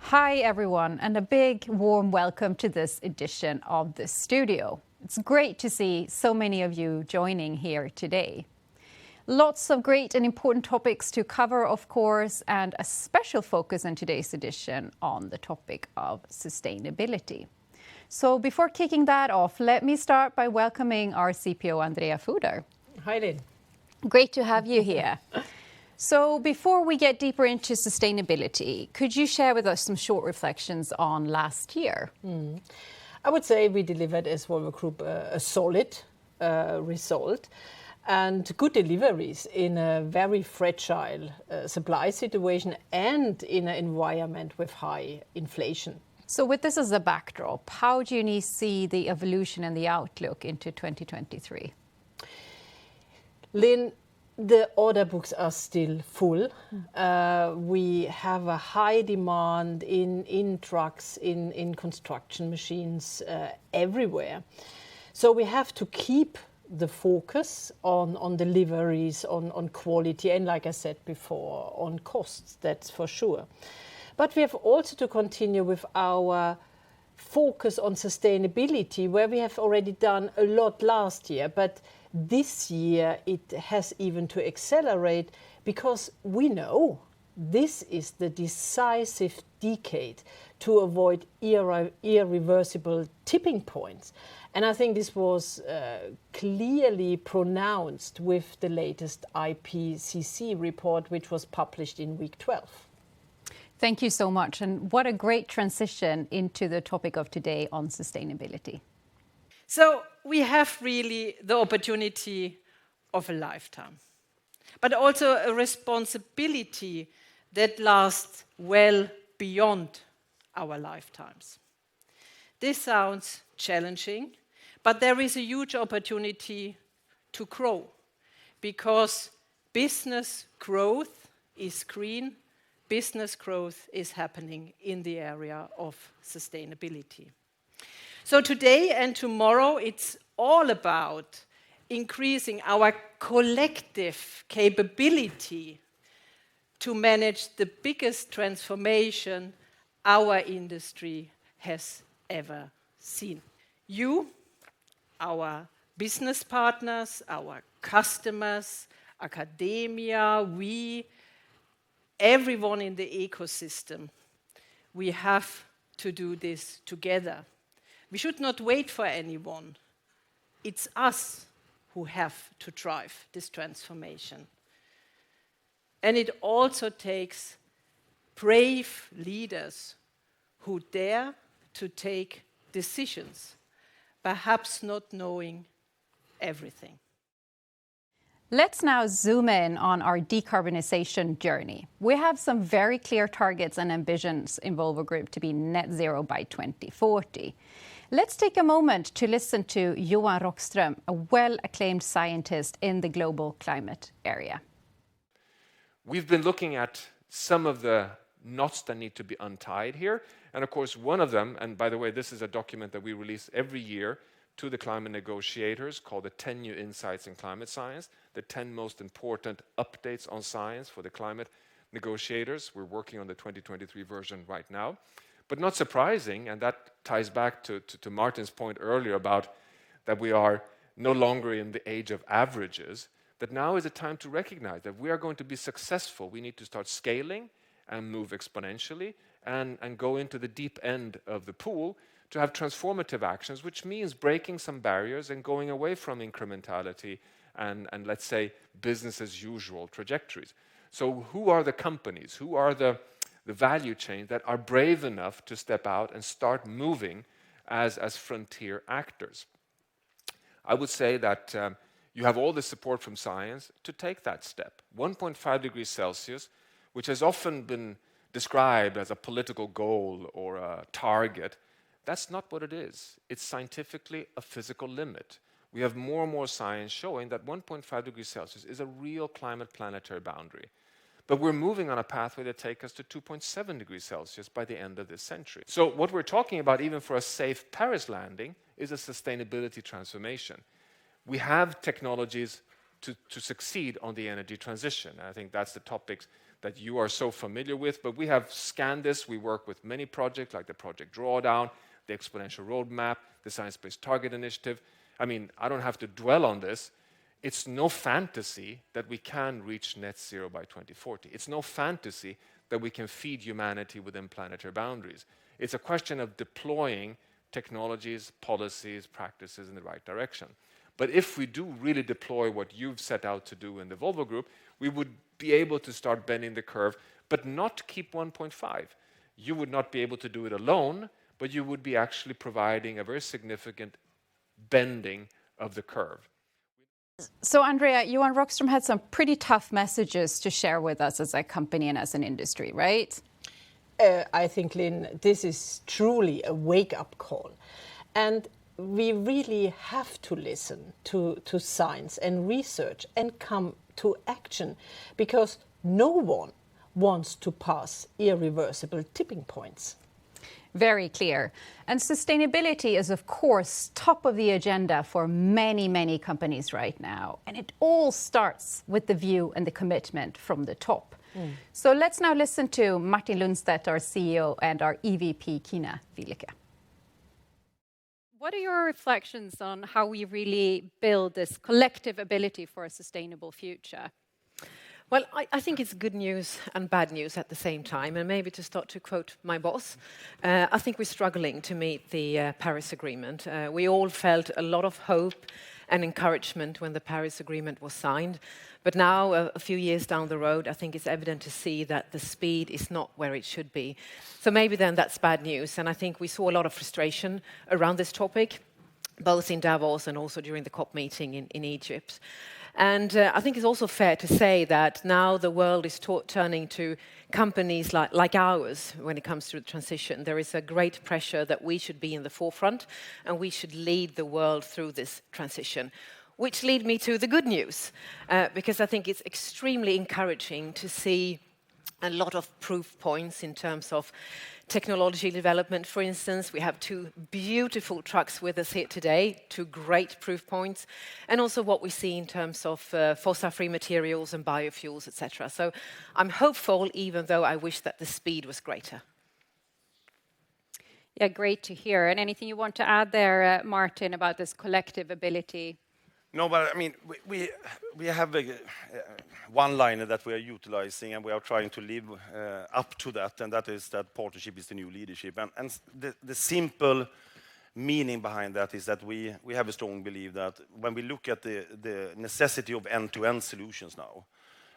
Hi everyone, and a big warm welcome to this edition of the studio. It's great to see so many of you joining here today. Lots of great and important topics to cover, of course, and a special focus in today's edition on the topic of sustainability. So before kicking that off, let me start by welcoming our CPO Andrea Fuder. Hi, Linn. Great to have you here. So before we get deeper into sustainability, could you share with us some short reflections on last year? I would say we delivered as Volvo Group a solid result and good deliveries in a very fragile supply situation and in an environment with high inflation. So with this as a backdrop, how do you see the evolution and the outlook into 2023? Linn, the order books are still full. We have a high demand in trucks, in construction machines, everywhere. So we have to keep the focus on deliveries, on quality, and like I said before, on costs, that's for sure. But we have also to continue with our focus on sustainability, where we have already done a lot last year, but this year it has even to accelerate because we know this is the decisive decade to avoid irreversible tipping points. And I think this was clearly pronounced with the latest IPCC report, which was published in week 12. Thank you so much. And what a great transition into the topic of today on sustainability. So we have really the opportunity of a lifetime, but also a responsibility that lasts well beyond our lifetimes. This sounds challenging, but there is a huge opportunity to grow because business growth is green. Business growth is happening in the area of sustainability. So today and tomorrow, it's all about increasing our collective capability to manage the biggest transformation our industry has ever seen. You, our business partners, our customers, academia, everyone in the ecosystem, we have to do this together. We should not wait for anyone. It's us who have to drive this transformation. And it also takes brave leaders who dare to take decisions, perhaps not knowing everything. Let's now zoom in on our decarbonization journey. We have some very clear targets and ambitions in Volvo Group to be net zero by 2040. Let's take a moment to listen to Johan Rockström, a well-acclaimed scientist in the global climate area. We've been looking at some of the knots that need to be untied here. And of course, one of them, and by the way, this is a document that we release every year to the climate negotiators called the 10 New Insights in Climate Science, the 10 most important updates on science for the climate negotiators. We're working on the 2023 version right now. But not surprising, and that ties back to Martin's point earlier about that we are no longer in the age of averages, that now is a time to recognize that we are going to be successful. We need to start scaling and move exponentially and go into the deep end of the pool to have transformative actions, which means breaking some barriers and going away from incrementality and let's say, business as usual trajectories. So who are the companies? Who are the value chains that are brave enough to step out and start moving as frontier actors? I would say that you have all the support from science to take that step. 1.5 degrees Celsius, which has often been described as a political goal or a target, that's not what it is. It's scientifically a physical limit. We have more and more science showing that 1.5 degrees Celsius is a real climate planetary boundary. But we're moving on a pathway that takes us to 2.7 degrees Celsius by the end of this century. So what we're talking about, even for a safe Paris landing, is a sustainability transformation. We have technologies to succeed on the energy transition. I think that's the topics that you are so familiar with, but we have scanned this. We work with many projects like the Project Drawdown, the Exponential Roadmap, the Science-Based Target Initiative. I mean, I don't have to dwell on this. It's no fantasy that we can reach net zero by 2040. It's no fantasy that we can feed humanity within planetary boundaries. It's a question of deploying technologies, policies, practices in the right direction. But if we do really deploy what you've set out to do in the Volvo Group, we would be able to start bending the curve, but not keep 1.5. You would not be able to do it alone, but you would be actually providing a very significant bending of the curve. So, Andrea, Johan Rockström had some pretty tough messages to share with us as a company and as an industry, right? I think, Linn, this is truly a wake-up call. And we really have to listen to science and research and come to action, because no one wants to pass irreversible tipping points. Very clear. And sustainability is, of course, top of the agenda for many, many companies right now. And it all starts with the view and the commitment from the top. So let's now listen to Martin Lundstedt, our CEO, and our EVP Kina, Wileke. What are your reflections on how we really build this collective ability for a sustainable future? Well, I think it's good news and bad news at the same time. And maybe to start to quote my boss, I think we're struggling to meet the Paris Agreement. We all felt a lot of hope and encouragement when the Paris Agreement was signed. But now, a few years down the road, I think it's evident to see that the speed is not where it should be. So maybe then that's bad news. And I think we saw a lot of frustration around this topic, both in Davos and also during the COP meeting in Egypt. And I think it's also fair to say that now the world is turning to companies like ours when it comes to the transition. There is a great pressure that we should be in the forefront and we should lead the world through this transition. Which lead me to the good news, because I think it's extremely encouraging to see a lot of proof points in terms of technology development. For instance, we have 2 beautiful trucks with us here today, 2 great proof points, and also what we see in terms of fossil-free materials and biofuels, etc. So I'm hopeful, even though I wish that the speed was greater. Yeah, great to hear. And anything you want to add there, Martin, about this collective ability? No, but I mean, we have one liner that we are utilizing, and we are trying to live up to that, and that is that partnership is the new leadership. And the simple meaning behind that is that we have a strong belief that when we look at the necessity of end-to-end solutions now,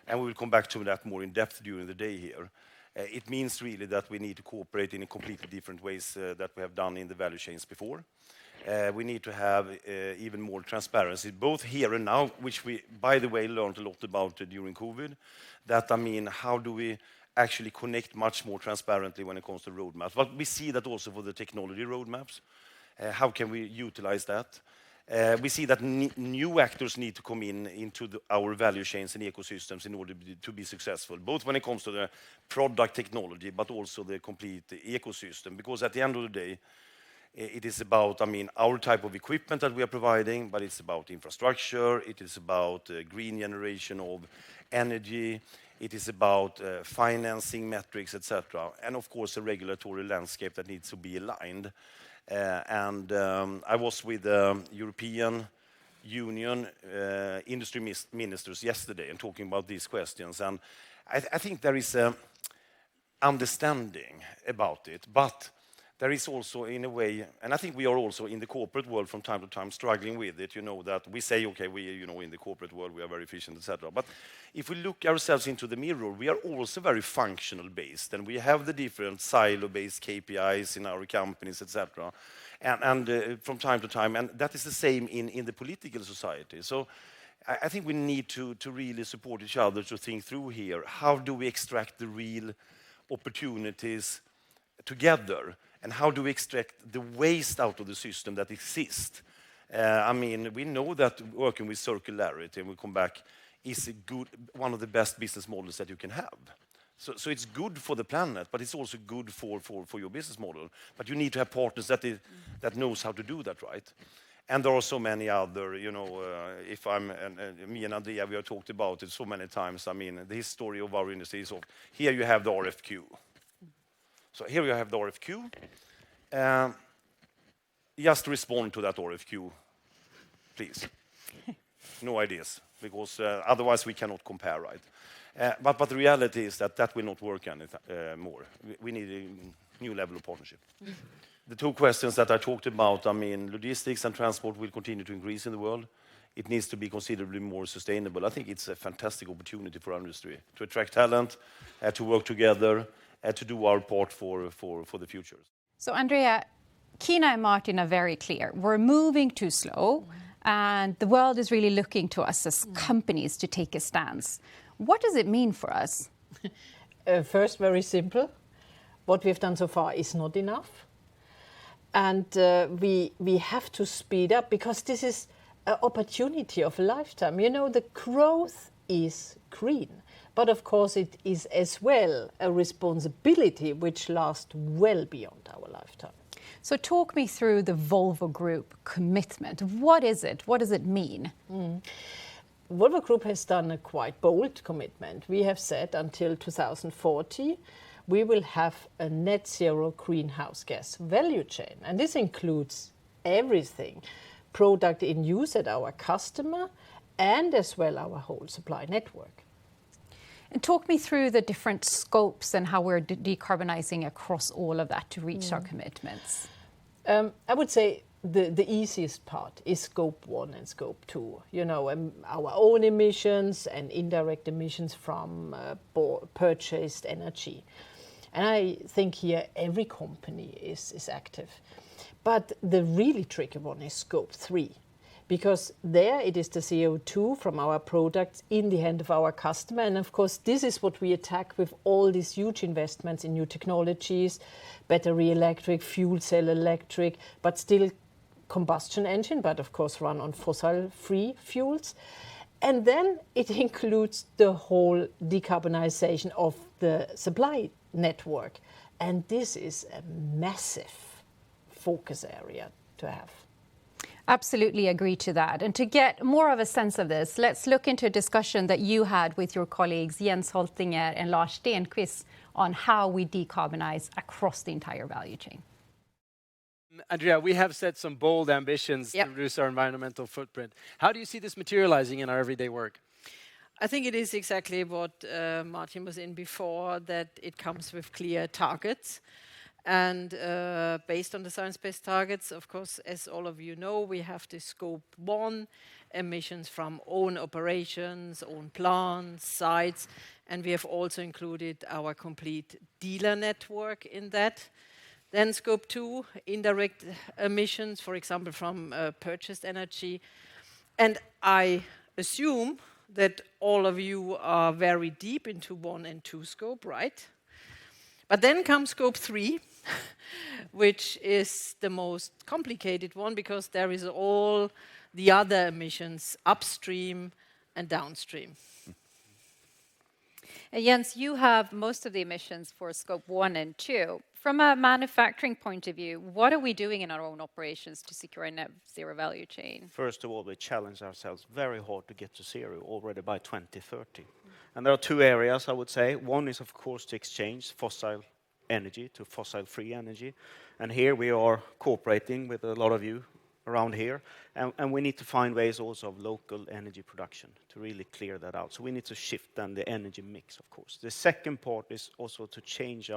and we will come back to that more in depth during the day here, it means really that we need to cooperate in a completely different ways that we have done in the value chains before. We need to have even more transparency, both here and now, which we, by the way, learned a lot about during COVID. That, I mean, how do we actually connect much more transparently when it comes to roadmaps? But we see that also for the technology roadmaps. How can we utilize that? We see that new actors need to come into our value chains and ecosystems in order to be successful, both when it comes to the product technology, but also the complete ecosystem. Because at the end of the day, it is about, I mean, our type of equipment that we are providing, but it's about infrastructure, it is about green generation of energy, it is about financing metrics, etc. And of course, a regulatory landscape that needs to be aligned. I was with the European Union industry ministers yesterday and talking about these questions. And I think there is an understanding about it, but there is also, in a way, and I think we are also in the corporate world from time to time struggling with it, you know, that we say, okay, in the corporate world, we are very efficient, etc. But if we look ourselves into the mirror, we are also very functional based, and we have the different silo-based KPIs in our companies, etc. And from time to time, and that is the same in the political society. So I think we need to really support each other to think through here. How do we extract the real opportunities together? And how do we extract the waste out of the system that exists? I mean, we know that working with circularity, and we'll come back, is one of the best business models that you can have. So it's good for the planet, but it's also good for your business model. But you need to have partners that knows how to do that, right? And there are so many other, you know, if I'm, me and Andrea, we have talked about it so many times. I mean, the history of our industry is, here you have the RFQ. So here you have the RFQ. Just respond to that RFQ, please. No ideas, because otherwise we cannot compare, right? But the reality is that will not work anymore. We need a new level of partnership. The two questions that I talked about, I mean, logistics and transport will continue to increase in the world. It needs to be considerably more sustainable. I think it's a fantastic opportunity for our industry to attract talent, to work together, to do our part for the future. So Andrea, Kina and Martin are very clear. We're moving too slow, and the world is really looking to us as companies to take a stance. What does it mean for us? First, very simple. What we've done so far is not enough. And we have to speed up, because this is an opportunity of a lifetime. You know, the growth is green, but of course it is as well a responsibility which lasts well beyond our lifetime. So talk me through the Volvo Group commitment. What is it? What does it mean? Volvo Group has done a quite bold commitment. We have said until 2040, we will have a net zero greenhouse gas value chain. And this includes everything, product in use at our customer and as well our whole supply network. And talk me through the different scopes and how we're decarbonizing across all of that to reach our commitments. I would say the easiest part is scope 1 and scope 2. You know, our own emissions and indirect emissions from purchased energy. And I think here every company is active. But the really tricky one is scope 3, because there it is the CO2 from our products in the hand of our customer. And of course, this is what we attack with all these huge investments in new technologies, battery electric, fuel cell electric, but still combustion engine, but of course run on fossil-free fuels. And then it includes the whole decarbonization of the supply network. And this is a massive focus area to have. Absolutely agree to that. And to get more of a sense of this, let's look into a discussion that you had with your colleagues Jens Holtinger and Lars Stenqvist on how we decarbonize across the entire value chain. Andrea, we have set some bold ambitions to reduce our environmental footprint. How do you see this materializing in our everyday work? I think it is exactly what Martin was in before, that it comes with clear targets. And based on the science-based targets, of course, as all of you know, we have the scope 1 emissions from own operations, own plants, sites, and we have also included our complete dealer network in that. Then scope 2, indirect emissions, for example, from purchased energy. And I assume that all of you are very deep into 1 and 2 scope, right? But then comes scope 3, which is the most complicated one, because there is all the other emissions upstream and downstream. Jens, you have most of the emissions for scope 1 and 2. From a manufacturing point of view, what are we doing in our own operations to secure a net zero value chain? First of all, we challenge ourselves very hard to get to zero already by 2030. And there are 2 areas, I would say. One is, of course, to exchange fossil energy to fossil-free energy. And here we are cooperating with a lot of you around here. And we need to find ways also of local energy production to really clear that out. So we need to shift then the energy mix, of course. The second part is also to change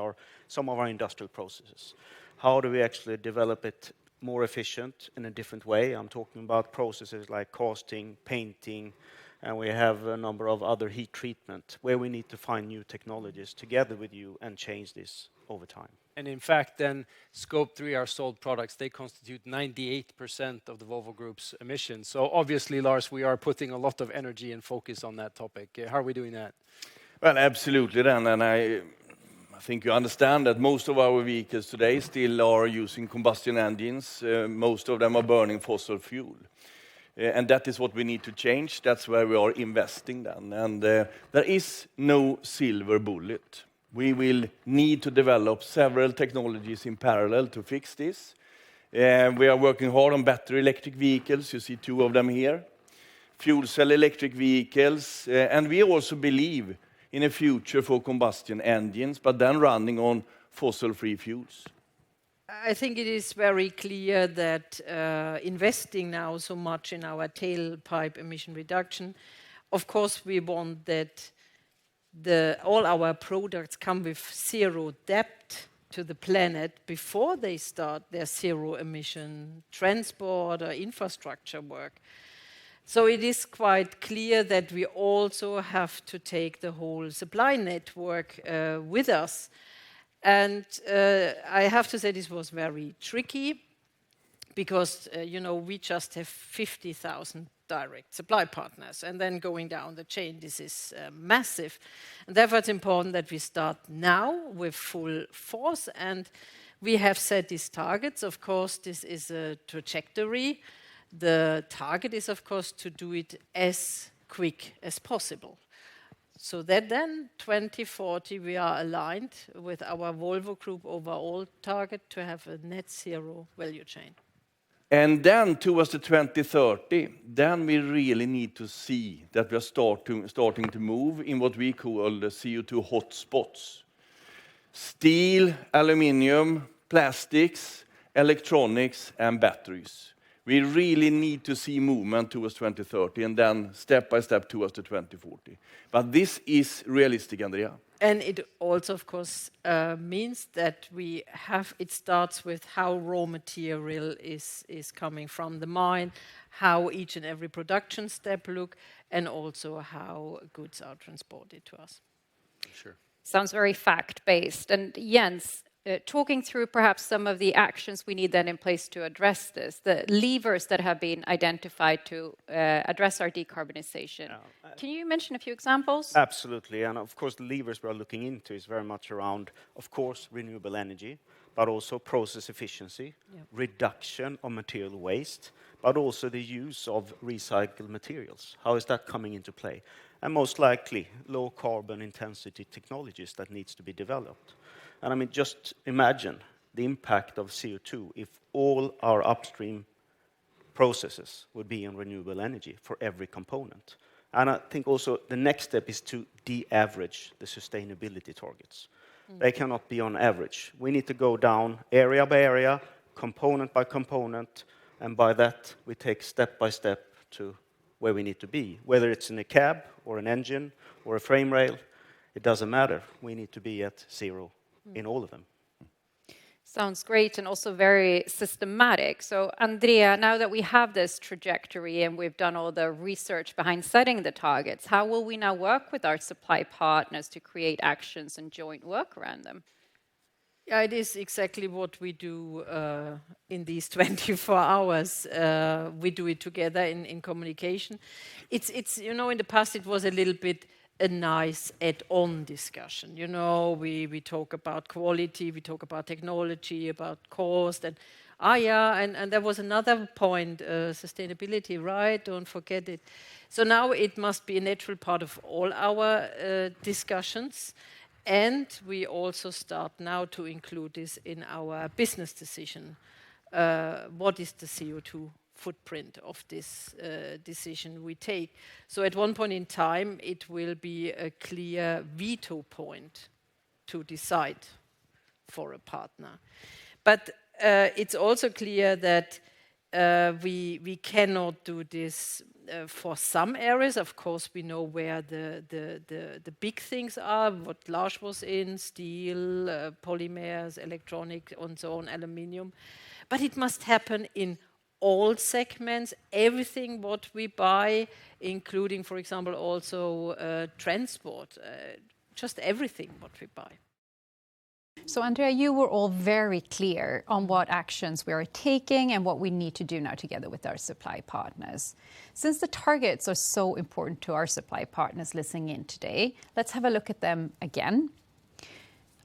some of our industrial processes. How do we actually develop it more efficient in a different way? I'm talking about processes like casting, painting, and we have a number of other heat treatment where we need to find new technologies together with you and change this over time. And in fact, then scope 3, our sold products, they constitute 98% of the Volvo Group's emissions. So obviously, Lars, we are putting a lot of energy and focus on that topic. How are we doing that? Well, absolutely then, and I think you understand that most of our vehicles today still are using combustion engines. Most of them are burning fossil fuel. And that is what we need to change. That's where we are investing then. And there is no silver bullet. We will need to develop several technologies in parallel to fix this. We are working hard on battery electric vehicles. You see 2 of them here. Fuel cell electric vehicles. And we also believe in a future for combustion engines, but then running on fossil-free fuels. I think it is very clear that investing now so much in our tailpipe emission reduction, of course we want that all our products come with zero debt to the planet before they start their zero emission transport or infrastructure work. So it is quite clear that we also have to take the whole supply network with us. And I have to say this was very tricky because, we just have 50,000 direct supply partners, and then going down the chain, this is massive. And therefore it's important that we start now with full force, and we have set these targets. Of course, this is a trajectory. The target is, of course, to do it as quick as possible. So that then 2040 we are aligned with our Volvo Group overall target to have a net zero value chain. And then towards the 2030, then we really need to see that we are starting to move in what we call the CO2 hot spots. Steel, aluminium, plastics, electronics and batteries. We really need to see movement towards 2030 and then step by step towards the 2040. But this is realistic, Andrea. And it also, of course, means that it starts with how raw material is coming from the mine, how each and every production step look, and also how goods are transported to us. Sure. Sounds very fact-based. And Jens, talking through perhaps some of the actions we need then in place to address this, the levers that have been identified to address our decarbonization. Can you mention a few examples? Absolutely, and of course the levers we are looking into is very much around, of course, renewable energy, but also process efficiency, reduction of material waste, but also the use of recycled materials. How is that coming into play? And most likely, low carbon intensity technologies that needs to be developed. And I mean, just imagine the impact of CO2 if all our upstream processes would be on renewable energy for every component. And I think also the next step is to de-average the sustainability targets. They cannot be on average. We need to go down area by area, component by component, and by that we take step by step to where we need to be. Whether it's in a cab or an engine or a frame rail, it doesn't matter. We need to be at zero in all of them. Sounds great and also very systematic. So Andrea, now that we have this trajectory and we've done all the research behind setting the targets, how will we now work with our supply partners to create actions and joint work around them? Yeah, it is exactly what we do in these 24 hours. We do it together in communication. It's in the past it was a little bit a nice add-on discussion. We talk about quality, we talk about technology, about cost, and and there was another point, sustainability, right? Don't forget it. So now it must be a natural part of all our discussions, and we also start now to include this in our business decision. What is the CO2 footprint of this decision we take? So at one point in time, it will be a clear veto point to decide for a partner. But it's also clear that we cannot do this for some areas. Of course, we know where the big things are, what Lars was in, steel, polymers, electronics, and so on, aluminium. But it must happen in all segments, everything what we buy, including, for example, also transport, just everything what we buy. So Andrea, you were all very clear on what actions we are taking and what we need to do now together with our supply partners. Since the targets are so important to our supply partners listening in today, let's have a look at them again.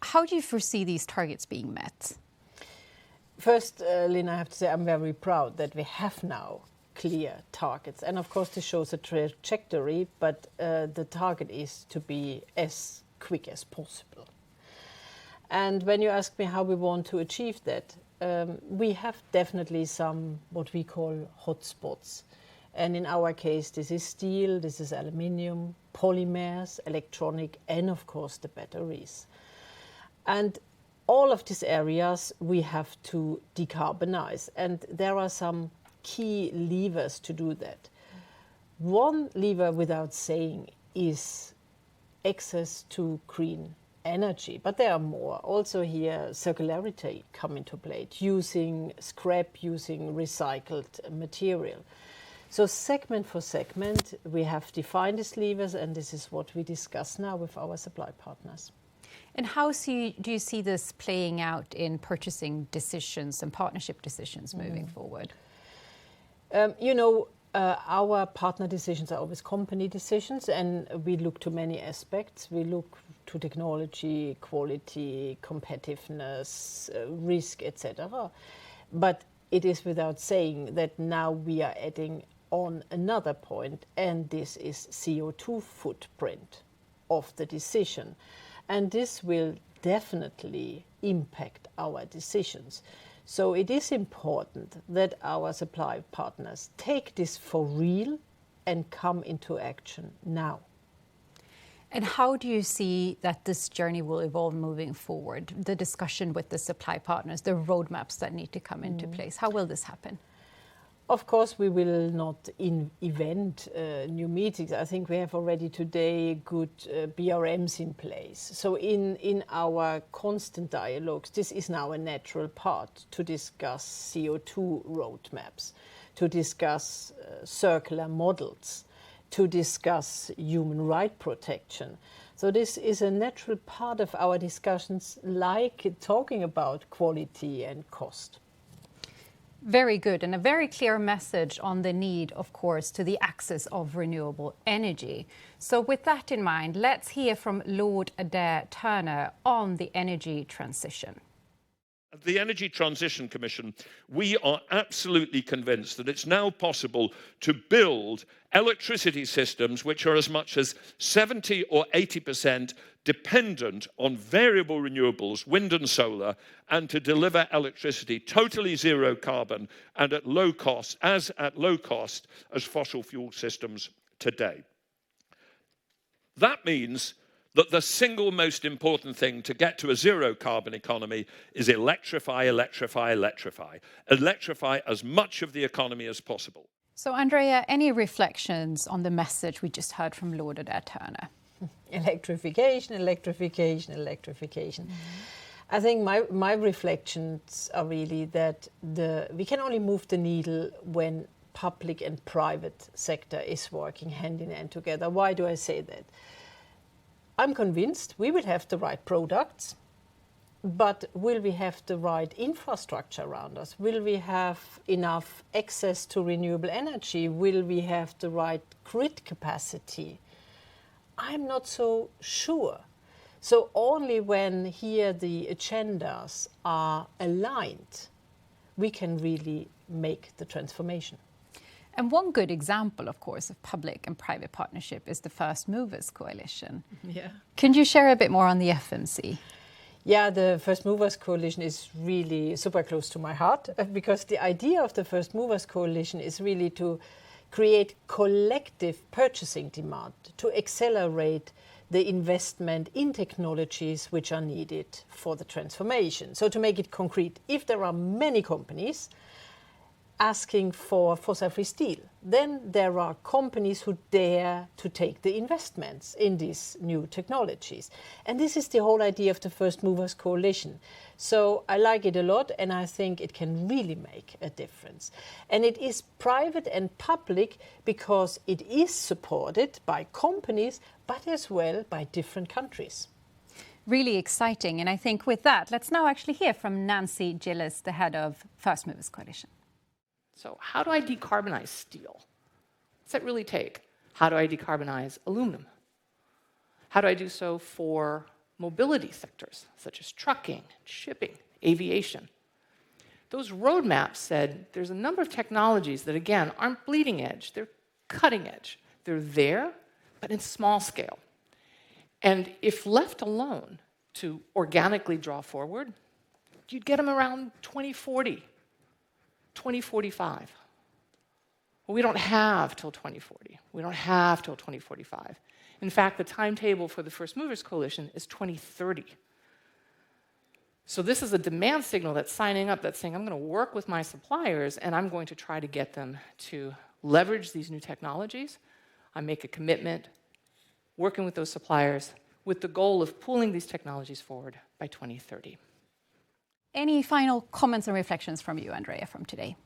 How do you foresee these targets being met? First, Linn, I have to say I'm very proud that we have now clear targets. And of course, this shows a trajectory, but the target is to be as quick as possible. And when you ask me how we want to achieve that, we have definitely some what we call hot spots. And in our case, this is steel, this is aluminium, polymers, electronic, and of course the batteries. And all of these areas we have to decarbonize, and there are some key levers to do that. One lever, without saying, is access to green energy, but there are more. Also here, circularity come into play, using scrap, using recycled material. So segment for segment, we have defined these levers, and this is what we discuss now with our supply partners. And how do you see this playing out in purchasing decisions and partnership decisions moving forward? Our partner decisions are always company decisions, and we look to many aspects. We look to technology, quality, competitiveness, risk, etc. But it is without saying that now we are adding on another point, and this is CO2 footprint of the decision. And this will definitely impact our decisions. So it is important that our supply partners take this for real and come into action now. And how do you see that this journey will evolve moving forward? The discussion with the supply partners, the roadmaps that need to come into place. How will this happen? Of course, we will not invent new meetings. I think we have already today good BRMs in place. So in our constant dialogues, this is now a natural part to discuss CO2 roadmaps, to discuss circular models, to discuss human right protection. So this is a natural part of our discussions, like talking about quality and cost. Very good, and a very clear message on the need, of course, to the access of renewable energy. So with that in mind, let's hear from Lord Adair Turner on the energy transition. The Energy Transition Commission, we are absolutely convinced that it's now possible to build electricity systems which are as much as 70 or 80% dependent on variable renewables, wind and solar, and to deliver electricity totally zero carbon and at low cost as fossil fuel systems today. That means that the single most important thing to get to a zero carbon economy is electrify, electrify, electrify. Electrify as much of the economy as possible. So Andrea, any reflections on the message we just heard from Lord Adair Turner? Electrification, electrification, electrification. I think my reflections are really that we can only move the needle when public and private sector is working hand in hand together. Why do I say that? I'm convinced we will have the right products, but will we have the right infrastructure around us? Will we have enough access to renewable energy? Will we have the right grid capacity? I'm not so sure. So only when here the agendas are aligned, we can really make the transformation. And one good example, of course, of public and private partnership is the First Movers Coalition. Yeah. Can you share a bit more on the FMC? Yeah, the First Movers Coalition is really super close to my heart because the idea of the First Movers Coalition is really to create collective purchasing demand, to accelerate the investment in technologies which are needed for the transformation. So to make it concrete, if there are many companies asking for fossil-free steel, then there are companies who dare to take the investments in these new technologies. And this is the whole idea of the First Movers Coalition. So I like it a lot, and I think it can really make a difference. And it is private and public because it is supported by companies, but as well by different countries. Really exciting. And I think with that, let's now actually hear from Nancy Gillis, the head of First Movers Coalition. So how do I decarbonize steel? What's that really take? How do I decarbonize aluminum? How do I do so for mobility sectors, such as trucking, shipping, aviation? Those roadmaps said there's a number of technologies that, again, aren't bleeding edge. They're cutting edge. They're there, but in small scale. And if left alone to organically draw forward, you'd get them around 2040, 2045. Well, we don't have till 2040. We don't have till 2045. In fact, the timetable for the First Movers Coalition is 2030. So this is a demand signal that's signing up, that's saying, I'm going to work with my suppliers and I'm going to try to get them to leverage these new technologies. I make a commitment, working with those suppliers, with the goal of pulling these technologies forward by 2030. Any final comments and reflections from you, Andrea, from today?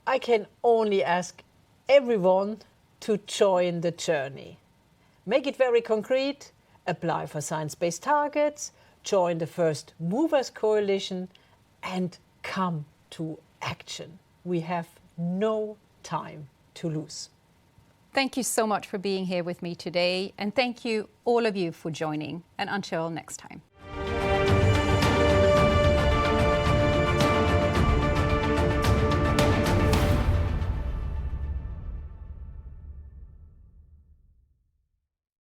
I can only ask everyone to join the journey. Make it very concrete, apply for science-based targets, join the First Movers Coalition, and come to action. We have no time to lose. Thank you so much for being here with me today, and thank you all of you for joining, and until next time.